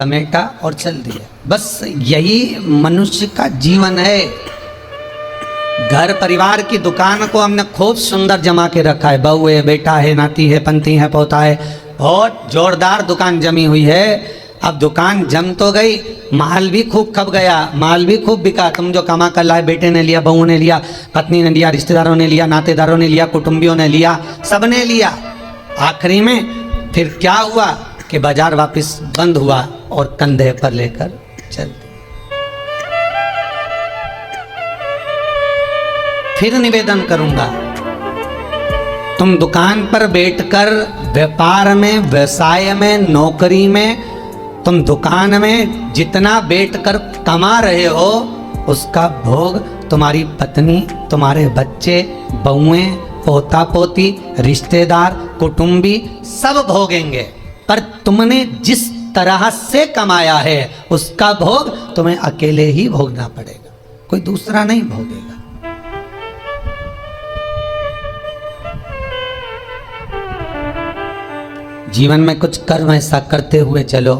समेटा और चल दिया। बस यही मनुष्य का जीवन है। घर परिवार की दुकान को हमने खूब सुंदर जमा के रखा है। बहू है, बेटा है, नाती है, पंती है, पोता है, बहुत जोरदार दुकान जमी हुई है। अब दुकान जम तो गई, माल भी खूब खप गया, माल भी खूब बिका। तुम जो कमा कर लाए, बेटे ने लिया, बहू ने लिया, पत्नी ने लिया, रिश्तेदारों ने लिया, नातेदारों ने लिया, कुटुंबियों ने लिया, सबने लिया। आखिरी में फिर क्या हुआ कि बाजार वापस बंद हुआ और कंधे पर लेकर चल दिए। फिर निवेदन करूंगा, तुम दुकान पर बैठकर व्यापार में, व्यवसाय में, नौकरी में, तुम दुकान में जितना बैठकर कमा रहे हो उसका भोग तुम्हारी पत्नी, तुम्हारे बच्चे, बहुएं, पोता पोती, रिश्तेदार, कुटुंबी सब भोगेंगे। पर तुमने जिस तरह से कमाया है उसका भोग तुम्हें अकेले ही भोगना पड़ेगा, कोई दूसरा नहीं भोगेगा। जीवन में कुछ कर्म ऐसा करते हुए चलो।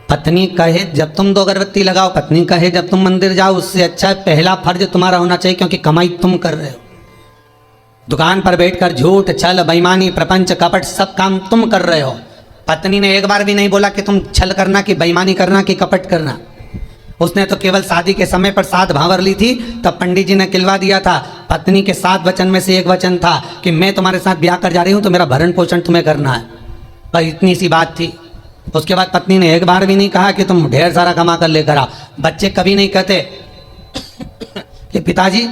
पत्नी कहे जब तुम 2 अगरबत्ती लगाओ, पत्नी कहे जब तुम मंदिर जाओ, उससे अच्छा पहला फर्ज तुम्हारा होना चाहिए, क्योंकि कमाई तुम कर रहे हो। दुकान पर बैठकर झूठ, छल, बेईमानी, प्रपंच, कपट सब काम तुम कर रहे हो। पत्नी ने एक बार भी नहीं बोला कि तुम छल करना, कि बेईमानी करना, कि कपट करना। उसने तो केवल शादी के समय पर 7 भावर ली थी, तब पंडित जी ने खिलवा दिया था। पत्नी के 7 वचन में से एक वचन था कि मैं तुम्हारे साथ ब्याह कर जा रही हूं तो मेरा भरण पोषण तुम्हें करना है। पर इतनी सी बात थी। उसके बाद पत्नी ने एक बार भी नहीं कहा कि तुम ढेर सारा कमा कर लेकर आओ। बच्चे कभी नहीं कहते कि पिताजी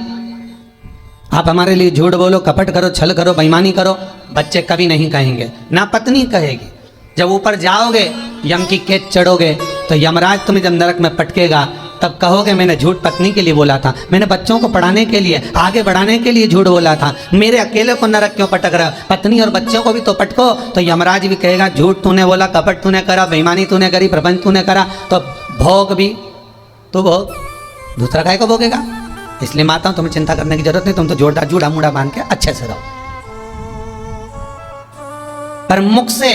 आप हमारे लिए झूठ बोलो, कपट करो, छल करो, बेईमानी करो। बच्चे कभी नहीं कहेंगे, ना पत्नी कहेगी। जब ऊपर जाओगे, यम की केच चढ़ोगे, तो यमराज तुम्हें जब नरक में पटकेगा तब कहोगे मैंने झूठ पत्नी के लिए बोला था, मैंने बच्चों को पढ़ाने के लिए, आगे बढ़ाने के लिए झूठ बोला था, मेरे अकेले को नरक क्यों पटक रहा? पत्नी और बच्चों को भी तो पटको। तो यमराज भी कहेगा झूठ तूने बोला, कपट तूने करा, बेईमानी तूने करी, प्रपंच तूने करा, तो भोग भी तो भोग दूसरा काय को भोगेगा। इसलिए माताओं तुम्हें चिंता करने की जरूरत नहीं, तुम तो जोरदार जूड़ा मुड़ा बांध के अच्छे से रहो। पर मुख से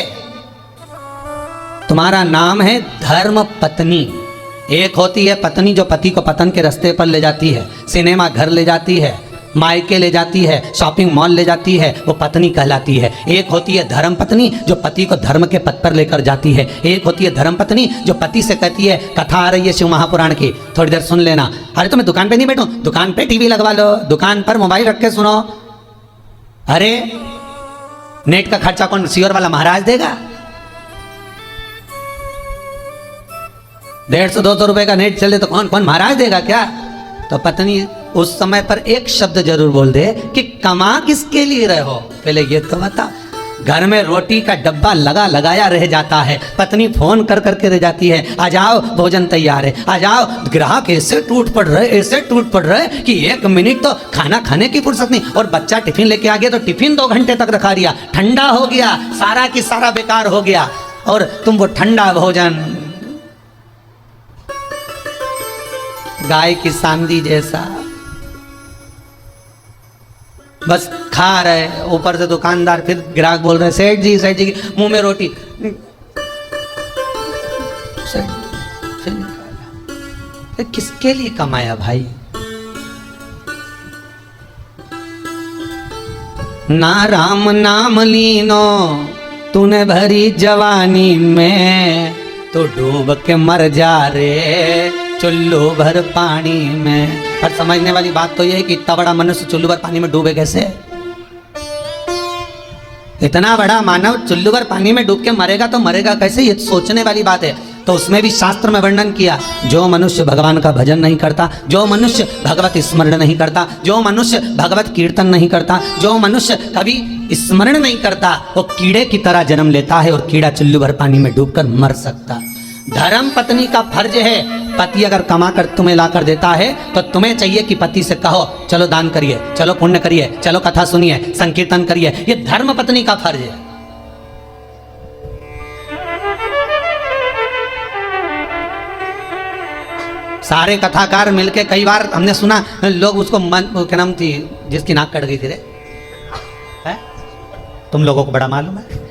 तुम्हारा नाम है धर्म पत्नी। एक होती है पत्नी जो पति को पतन के रास्ते पर ले जाती है, सिनेमा घर ले जाती है, मायके ले जाती है, शॉपिंग मॉल ले जाती है, वो पत्नी कहलाती है। एक होती है धर्म पत्नी जो पति को धर्म के पथ पर लेकर जाती है। एक होती है धर्म पत्नी जो पति से कहती है, कथा आ रही है शिव महापुराण की, थोड़ी देर सुन लेना। अरे तो मैं दुकान पे नहीं बैठूं, दुकान पे टीवी लगवा लो, दुकान पर मोबाइल रख के सुनो। अरे नेट का खर्चा कौन सीवर वाला महाराज देगा? 150-200 रुपए का नेट चले तो कौन कौन महाराज देगा क्या? तो पत्नी उस समय पर एक शब्द जरूर बोल दे कि कमा किसके लिए रहे हो, पहले ये तो बता। घर में रोटी का डब्बा लगाया रह जाता है, पत्नी फोन कर करके रह जाती है, आ जाओ भोजन तैयार है, आ जाओ। ग्राहक ऐसे टूट पड़ रहे कि 1 मिनट तो खाना खाने की फुर्सत नहीं। और बच्चा टिफिन लेके आ गया तो टिफिन 2 घंटे तक रखा दिया, ठंडा हो गया, सारा की सारा बेकार हो गया। और तुम वो ठंडा भोजन गाय की सांदी जैसा बस खा रहे। ऊपर से दुकानदार फिर ग्राहक बोल रहे सेठ जी मुंह में रोटी। किसके लिए कमाया भाई? ना राम नाम लीनो तूने भरी जवानी में, तो डूब के मर जा रे चुल्लू भर पानी में। पर समझने वाली बात तो यह है कि इतना बड़ा मनुष्य चुल्लू भर पानी में डूबे कैसे? इतना बड़ा मानव चुल्लू भर पानी में डूब के मरेगा तो मरेगा कैसे? ये सोचने वाली बात है। तो उसमें भी शास्त्र में वर्णन किया, जो मनुष्य भगवान का भजन नहीं करता, जो मनुष्य भगवत स्मरण नहीं करता, जो मनुष्य भगवत कीर्तन नहीं करता, जो मनुष्य कभी स्मरण नहीं करता, वो कीड़े की तरह जन्म लेता है और कीड़ा चुल्लू भर पानी में डूबकर मर सकता। धर्म पत्नी का फर्ज है, पति अगर कमा कर तुम्हें ला कर देता है तो तुम्हें चाहिए कि पति से कहो चलो दान करिए, चलो पुण्य करिए, चलो कथा सुनिए, संकीर्तन करिए। ये धर्म पत्नी का फर्ज है। सारे कथाकार मिलके, कई बार हमने सुना लोग उसको क्या नाम थी जिसकी नाक कट गई थी रे, है? तुम लोगों को बड़ा मालूम है।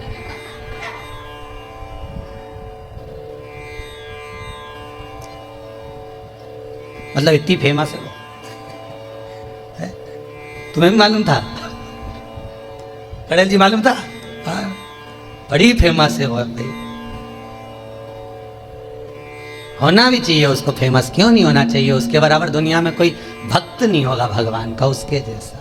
मतलब इतनी फेमस है वो। तुम्हें भी मालूम था? कड़ेल जी मालूम था? हाँ, बड़ी फेमस है वो भाई। होना भी चाहिए उसको फेमस, क्यों नहीं होना चाहिए? उसके बराबर दुनिया में कोई भक्त नहीं होगा भगवान का उसके जैसा।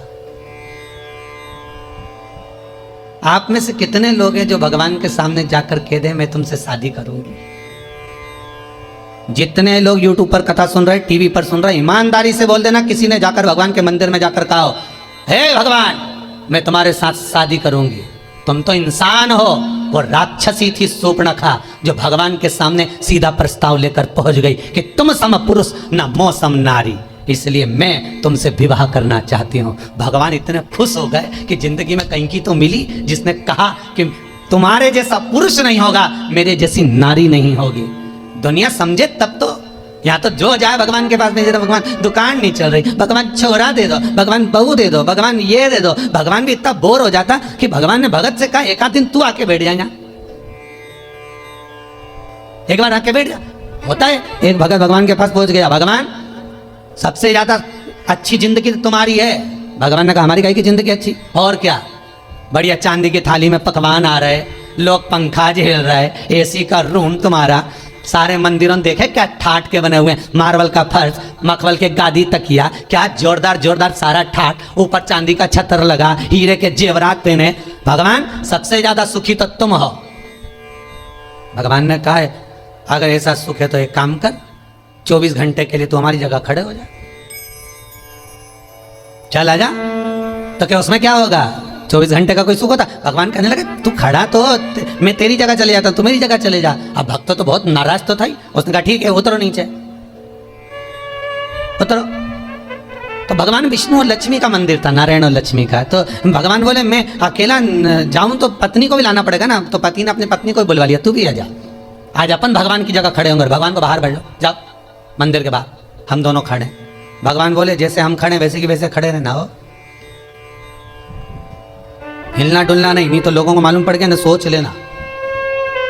आप में से कितने लोग हैं जो भगवान के सामने जाकर कह दे मैं तुमसे शादी करूंगी? जितने लोग यूट्यूब पर कथा सुन रहे, टीवी पर सुन रहे, ईमानदारी से बोल देना किसी ने जाकर भगवान के मंदिर में जाकर कहा हो, हे भगवान मैं तुम्हारे साथ शादी करूंगी। तुम तो इंसान हो, वो राक्षसी थी शूर्पणखा जो भगवान के सामने सीधा प्रस्ताव लेकर पहुंच गई कि तुम सम पुरुष न मो सम नारी, इसलिए मैं तुमसे विवाह करना चाहती हूँ। भगवान इतने खुश हो गए कि जिंदगी में कहीं की तो मिली जिसने कहा कि तुम्हारे जैसा पुरुष नहीं होगा, मेरे जैसी नारी नहीं होगी। दुनिया समझे तब तो। यहाँ तो जो जाए भगवान के पास नहीं, भगवान दुकान नहीं चल रही, भगवान छोरा दे दो, भगवान बहू दे दो, भगवान ये दे दो। भगवान भी इतना बोर हो जाता कि भगवान ने भगत से कहा एक आध दिन तू आके बैठ जाएगा, एक बार आके बैठ जा। होता है, एक भगत भगवान के पास पहुंच गया, भगवान सबसे ज्यादा अच्छी जिंदगी तुम्हारी है। भगवान ने कहा हमारी काहे की जिंदगी अच्छी, और क्या, बढ़िया चांदी की थाली में पकवान आ रहे, लोग पंखा झेल रहे, एसी का रूम तुम्हारा, सारे मंदिरों देखे क्या ठाट के बने हुए, मार्बल का फर्श, मखमल के गादी तकिया, क्या जोरदार जोरदार सारा ठाट, ऊपर चांदी का छतर लगा, हीरे के जेवरात पहने। भगवान सबसे ज्यादा सुखी तो तुम हो। भगवान ने कहा अगर ऐसा सुख है तो एक काम कर, 24 घंटे के लिए तू हमारी जगह खड़े हो जा, चल आजा। तो क्या उसमें क्या होगा? 24 घंटे का कोई सुख होता? भगवान कहने लगे तू खड़ा तो मैं तेरी जगह चले जाता, तू मेरी जगह चले जा। अब भक्त तो बहुत नाराज तो था ही, उसने कहा ठीक है उतरो नीचे, उतरो। तो भगवान विष्णु और लक्ष्मी का मंदिर था, नारायण और लक्ष्मी का। तो भगवान बोले मैं अकेला जाऊं तो पत्नी को भी लाना पड़ेगा ना, तो पति ने अपनी पत्नी को बुलवा लिया, तू भी आ जा, आज अपन भगवान की जगह खड़े होंगे। भगवान को बाहर बैठ जाओ, जाओ मंदिर के बाहर, हम दोनों खड़े। भगवान बोले जैसे हम खड़े वैसे की वैसे खड़े रहना हो, हिलना डुलना नहीं तो लोगों को मालूम पड़ गया ना, सोच लेना।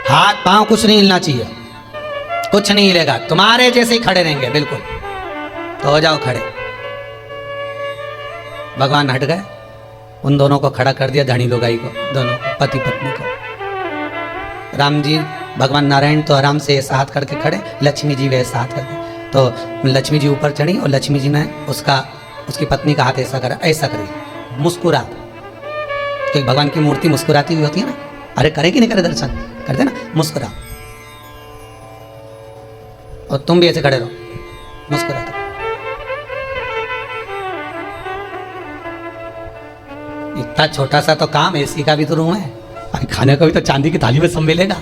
हाथ पांव कुछ नहीं हिलना चाहिए, कुछ नहीं हिलेगा, तुम्हारे जैसे ही खड़े रहेंगे बिल्कुल। तो हो जाओ खड़े। भगवान हट गए, उन दोनों को खड़ा कर दिया, धनी लोगाई को, दोनों को, पति पत्नी को। राम जी भगवान नारायण तो आराम से ऐसा हाथ करके खड़े, लक्ष्मी जी वैसा हाथ करके। तो लक्ष्मी जी ऊपर चढ़ी और लक्ष्मी जी ने उसकी पत्नी का हाथ ऐसा करा, ऐसा करी, मुस्कुरा। तो भगवान की मूर्ति मुस्कुराती हुई होती है ना, अरे करे कि नहीं करे दर्शन, करते ना, मुस्कुरा। और तुम भी ऐसे खड़े रहो, मुस्कुराते। इतना छोटा सा तो काम, एसी का भी तो रूम है, अरे खाने को भी तो चांदी की थाली में सब मिलेगा।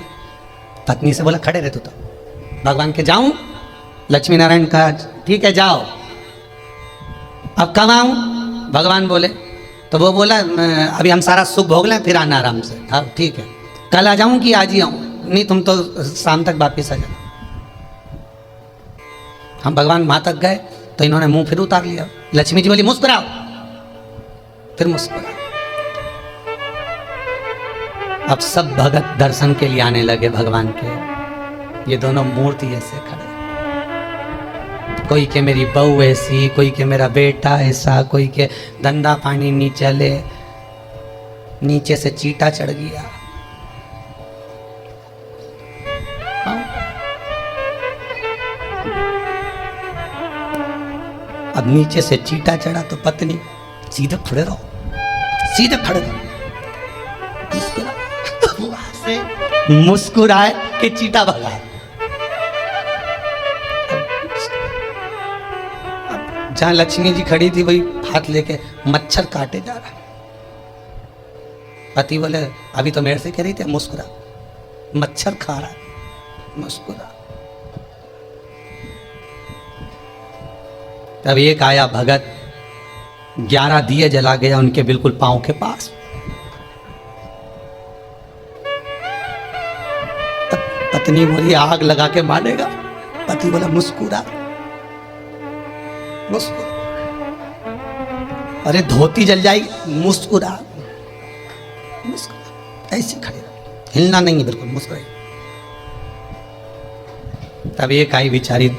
पत्नी से बोला खड़े रहे तो भगवान के जाऊं? लक्ष्मी नारायण कहा ठीक है जाओ। अब कब आऊं? भगवान बोले, तो वो बोला अभी हम सारा सुख भोग लें फिर आना आराम से। हाँ ठीक है, कल आ जाऊं कि आज ही आऊं? नहीं तुम तो शाम तक वापिस आ जाना। हम भगवान वहां तक गए तो इन्होंने मुंह फिर उतार लिया। लक्ष्मी जी बोली मुस्कुराओ, फिर मुस्कुरा। अब सब भगत दर्शन के लिए आने लगे भगवान के। ये दोनों मूर्ति ऐसे खड़े, कोई के मेरी बहू ऐसी, कोई के मेरा बेटा ऐसा, कोई के धंधा पानी नहीं चले, नीचे से चीटा चढ़ गया। अब नीचे से चीटा चढ़ा तो पत्नी सीधे खड़े रहो, सीधे खड़े रहो, मुस्कुराए कि चीटा भगाए। जहां लक्ष्मी जी खड़ी थी वही हाथ लेके मच्छर काटे जा रहा है। पति बोले अभी तो मेरे से कह रही थी मुस्कुरा, मच्छर खा रहा है, मुस्कुरा। तब एक आया भगत, 11 दिए जला गया उनके बिल्कुल पांव के पास। पत्नी बोली आग लगा के मारेगा, पति बोला मुस्कुरा, मुस्कुरा। अरे धोती जल जाएगी, मुस्कुरा, मुस्कुरा। ऐसे खड़े रहो, हिलना नहीं है बिल्कुल, मुस्कुराई। तब एक आई बेचारी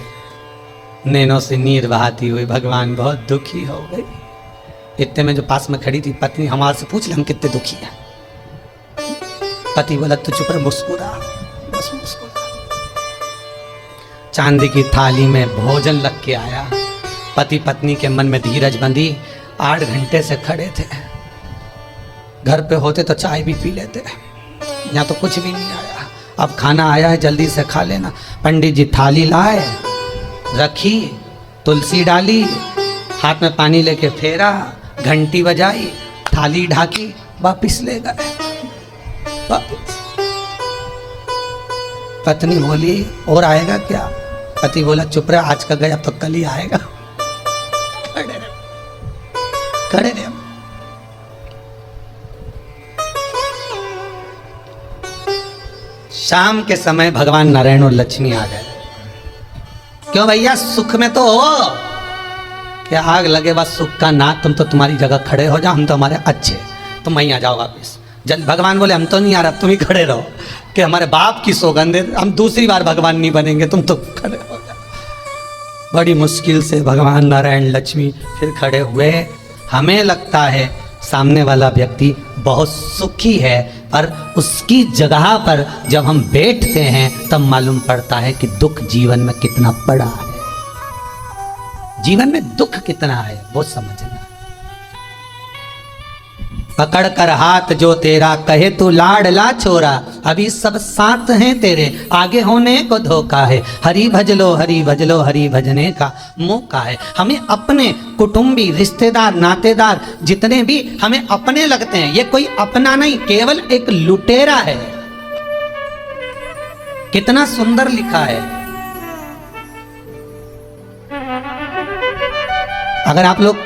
नैनों से नीर बहाती हुई भगवान बहुत दुखी हो गई। इतने में जो पास में खड़ी थी पत्नी, हमारे से पूछ ले हम कितने दुखी हैं। पति बोला तू चुप रह, मुस्कुरा, बस मुस्कुरा। चांदी की थाली में भोजन रख के आया। पति पत्नी के मन में धीरज बंधी। 8 घंटे से खड़े थे। घर पे होते तो चाय भी पी लेते, यहाँ तो कुछ भी नहीं आया। अब खाना आया है, जल्दी से खा लेना। पंडित जी थाली लाए, रखी, तुलसी डाली, हाथ में पानी लेके फेरा, घंटी बजाई, थाली ढाकी, वापिस ले गए। वापिस। पत्नी बोली और आएगा क्या? पति बोला चुप रहे, आज का गया तो कल ही आएगा। खड़े रहे। शाम के समय भगवान नारायण और लक्ष्मी आ गए। क्यों भैया, सुख में तो हो, क्या आग लगे बस सुख का ना, तुम तो तुम्हारी जगह खड़े हो जाओ, हम तो हमारे अच्छे, तुम वहीं आ जाओ वापिस। जल भगवान बोले हम तो नहीं आ रहा, तुम ही खड़े रहो, कि हमारे बाप की सौगंध है, हम दूसरी बार भगवान नहीं बनेंगे, तुम तो खड़े हो जाओ। बड़ी मुश्किल से भगवान नारायण लक्ष्मी फिर खड़े हुए। हमें लगता है सामने वाला व्यक्ति बहुत सुखी है, पर उसकी जगह पर जब हम बैठते हैं तब मालूम पड़ता है कि दुख जीवन में कितना बड़ा है। जीवन में दुख कितना है वो समझना। पकड़ कर हाथ जो तेरा, कहे तू लाडला छोरा, अभी सब साथ हैं तेरे, आगे होने को धोखा है। हरि भजलो हरि भजलो, हरि भजने का मौका है। हमें अपने कुटुंबी, रिश्तेदार, नातेदार जितने भी हमें अपने लगते हैं, ये कोई अपना नहीं, केवल एक लुटेरा है। कितना सुंदर लिखा है। अगर आप लोग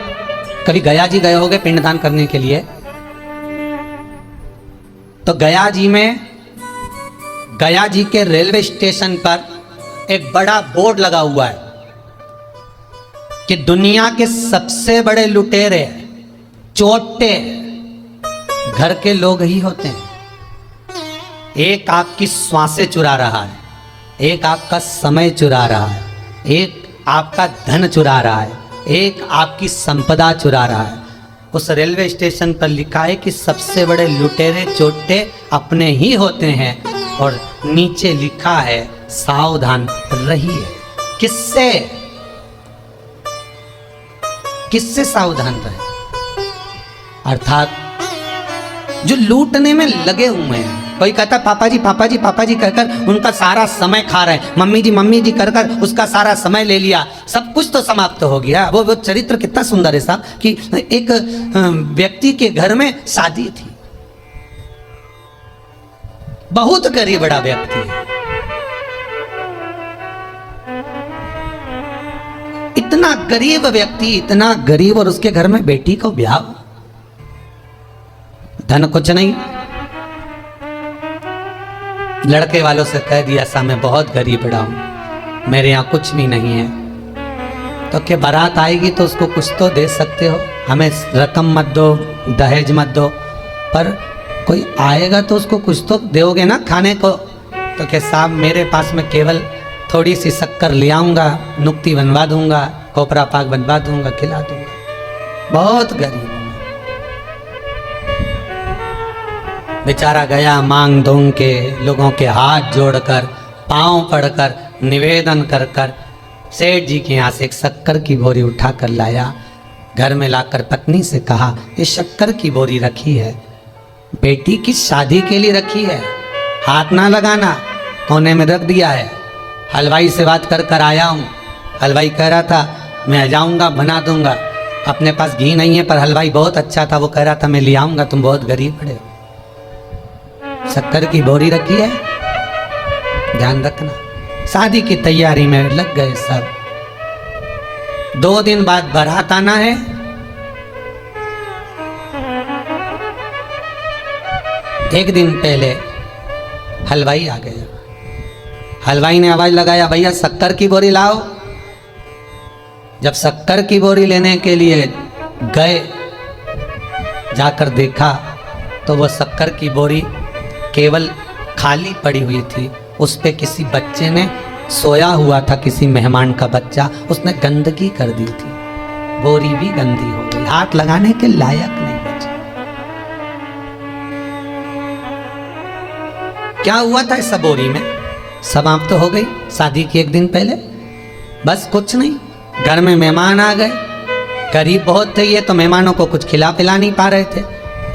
कभी गया जी गए होगे पिंडदान करने के लिए, तो गया जी के रेलवे स्टेशन पर एक बड़ा बोर्ड लगा हुआ है कि दुनिया के सबसे बड़े लुटेरे, चोटे घर के लोग ही होते हैं। एक आपकी श्वासें चुरा रहा है, एक आपका समय चुरा रहा है, एक आपका धन चुरा रहा है, एक आपकी संपदा चुरा रहा है। उस रेलवे स्टेशन पर लिखा है कि सबसे बड़े लुटेरे चोटे अपने ही होते हैं, और नीचे लिखा है सावधान रहिए। किससे सावधान रहे? अर्थात जो लूटने में लगे हुए हैं। कोई कहता पापा जी पापा जी पापा जी कहकर उनका सारा समय खा रहे हैं, मम्मी जी कर कर उसका सारा समय ले लिया, सब कुछ तो समाप्त हो गया। वो चरित्र कितना सुंदर है साहब, कि एक व्यक्ति के घर में शादी थी, बहुत गरीब बड़ा व्यक्ति है, इतना गरीब व्यक्ति, इतना गरीब, और उसके घर में बेटी को ब्याह, धन कुछ नहीं। लड़के वालों से कह दिया सा मैं बहुत गरीब बड़ा हूं, मेरे यहाँ कुछ भी नहीं है। तो क्या बारात आएगी तो उसको कुछ तो दे सकते हो, हमें रकम मत दो, दहेज मत दो, पर कोई आएगा तो उसको कुछ तो दोगे ना खाने को। तो क्या साहब मेरे पास में केवल थोड़ी सी शक्कर ले आऊँगा, नुक्ति बनवा दूंगा, खोपरा पाक बनवा दूंगा, खिला दूंगा। बहुत गरीब बेचारा गया मांग धोंग के, लोगों के हाथ जोड़कर, पांव पड़कर, निवेदन कर कर सेठ जी के यहाँ से एक शक्कर की बोरी उठा कर लाया। घर में लाकर पत्नी से कहा ये शक्कर की बोरी रखी है, बेटी की शादी के लिए रखी है, हाथ ना लगाना, कोने में रख दिया है। हलवाई से बात कर कर आया हूँ, हलवाई कह रहा था मैं आ जाऊँगा बना दूंगा, अपने पास घी नहीं है, पर हलवाई बहुत अच्छा था, वो कह रहा था मैं ले आऊँगा, तुम बहुत गरीब पड़े हो। शक्कर की बोरी रखी है, ध्यान रखना। शादी की तैयारी में लग गए सब। 2 दिन बाद बारात आना है। एक दिन पहले हलवाई आ गया। हलवाई ने आवाज लगाया भैया शक्कर की बोरी लाओ। जब शक्कर की बोरी लेने के लिए गए, जाकर देखा तो वो शक्कर की बोरी केवल खाली पड़ी हुई थी, उस पे किसी बच्चे ने सोया हुआ था किसी मेहमान का बच्चा, उसने गंदगी कर दी थी, बोरी भी गंदी हो गई, हाथ लगाने के लायक नहीं बची। क्या हुआ था इस बोरी में? समाप्त तो हो गई शादी की एक दिन पहले। बस कुछ नहीं, घर में मेहमान आ गए, गरीब बहुत थे ये, तो मेहमानों को कुछ खिला पिला नहीं पा रहे थे।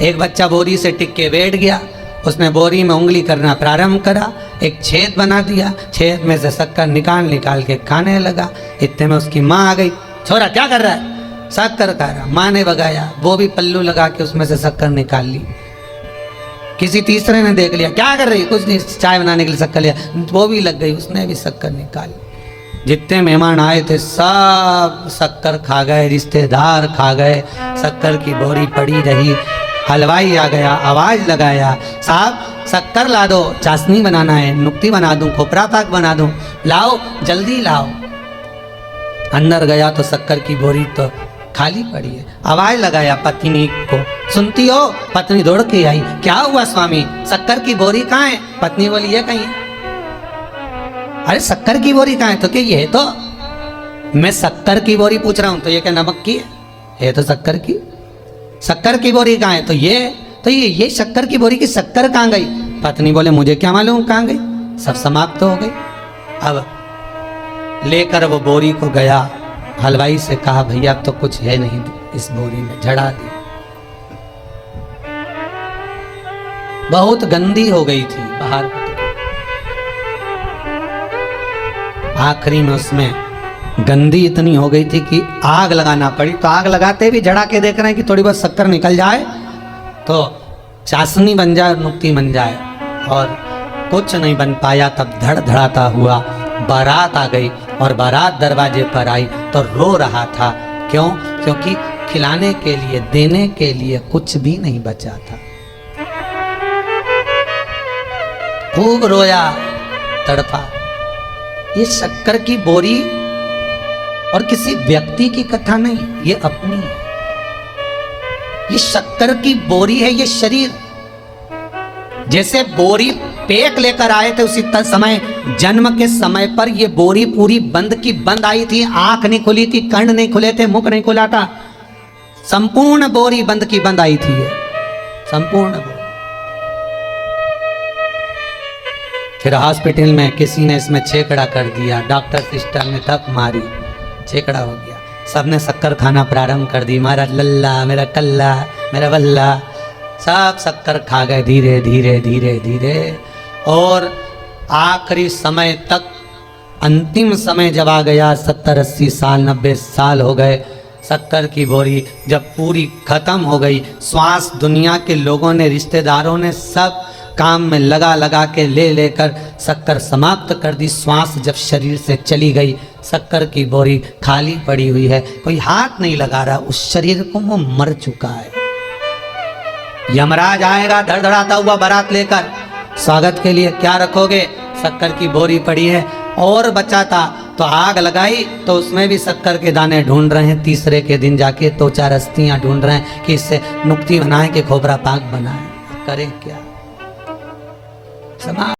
एक बच्चा बोरी से टिक के बैठ गया, उसने बोरी में उंगली करना प्रारंभ करा, एक छेद बना दिया, छेद में से शक्कर निकाल के खाने लगा। इतने में उसकी माँ आ गई, छोरा क्या कर रहा है? शक्कर खा रहा। माँ ने भगाया, वो भी पल्लू लगा के उसमें से शक्कर निकाल ली। किसी तीसरे ने देख लिया, क्या कर रही? कुछ नहीं, चाय बनाने के लिए शक्कर लिया, वो भी लग गई, उसने भी शक्कर निकाली। जितने मेहमान आए थे सब शक्कर खा गए, रिश्तेदार खा गए, शक्कर की बोरी पड़ी रही। हलवाई आ गया, आवाज लगाया, साहब शक्कर ला दो, चाशनी बनाना है, नुक्ती बना दूं, खोपरा पाक बना दूं, लाओ जल्दी लाओ। अंदर गया तो शक्कर की बोरी तो खाली पड़ी है। आवाज लगाया पत्नी को, सुनती हो? पत्नी दौड़ के आई, क्या हुआ स्वामी, शक्कर की बोरी कहाँ है? पत्नी बोली ये कहीं है। अरे शक्कर की बोरी कहाँ है? तो क्या ये है? तो मैं शक्कर की बोरी पूछ रहा हूं, तो ये क्या नमक की है? तो शक्कर की बोरी कहाँ है? तो ये शक्कर की बोरी की शक्कर कहाँ गई? पत्नी बोले मुझे क्या मालूम कहाँ गई, सब समाप्त हो गई। अब लेकर वो बोरी को गया, हलवाई से कहा भैया अब तो कुछ है नहीं इस बोरी में, झड़ा दी। बहुत गंदी हो गई थी बाहर। आखिरी में उसमें गंदी इतनी हो गई थी कि आग लगाना पड़ी। तो आग लगाते भी झड़ा के देख रहे हैं कि थोड़ी बहुत शक्कर निकल जाए तो चाशनी बन जाए, नुक्ती बन जाए, और कुछ नहीं बन पाया। तब धड़धड़ाता हुआ बारात आ गई और बारात दरवाजे पर आई तो रो रहा था। क्यों? क्योंकि खिलाने के लिए, देने के लिए कुछ भी नहीं बचा था। खूब रोया, तड़पा। ये शक्कर की बोरी और किसी व्यक्ति की कथा नहीं, ये अपनी है। ये शक्कर की बोरी है, ये शरीर। जैसे बोरी पेक लेकर आए थे उसी समय, जन्म के समय पर ये बोरी पूरी बंद की बंद आई थी। आंख नहीं खुली थी, कर्ण नहीं खुले थे, मुख नहीं खुला था, संपूर्ण बोरी बंद की बंद आई थी, ये संपूर्ण बोरी। फिर हॉस्पिटल में किसी ने इसमें छेकड़ा कर दिया, डॉक्टर सिस्टर ने धक मारी, छेकड़ा हो गया। सबने शक्कर खाना प्रारंभ कर दी, मेरा लल्ला, मेरा कल्ला, मेरा बल्ला, सब शक्कर खा गए धीरे धीरे धीरे धीरे। और आखिरी समय तक, अंतिम समय जब आ गया, 70-80 साल 90 साल हो गए, शक्कर की बोरी जब पूरी खत्म हो गई, श्वास दुनिया के लोगों ने, रिश्तेदारों ने सब काम में लगा के लेकर शक्कर समाप्त कर दी। श्वास जब शरीर से चली गई, शक्कर की बोरी खाली पड़ी हुई है, कोई हाथ नहीं लगा रहा उस शरीर को, वो मर चुका है। यमराज आएगा धड़धड़ाता हुआ बारात लेकर, स्वागत के लिए क्या रखोगे? शक्कर की बोरी पड़ी है। और बचा था तो आग लगाई तो उसमें भी शक्कर के दाने ढूंढ रहे हैं। तीसरे के दिन जाके 2-4 अस्थियां ढूंढ रहे हैं कि इससे नुक्ती बनाए कि खोपरा पाक बनाए। करें क्या?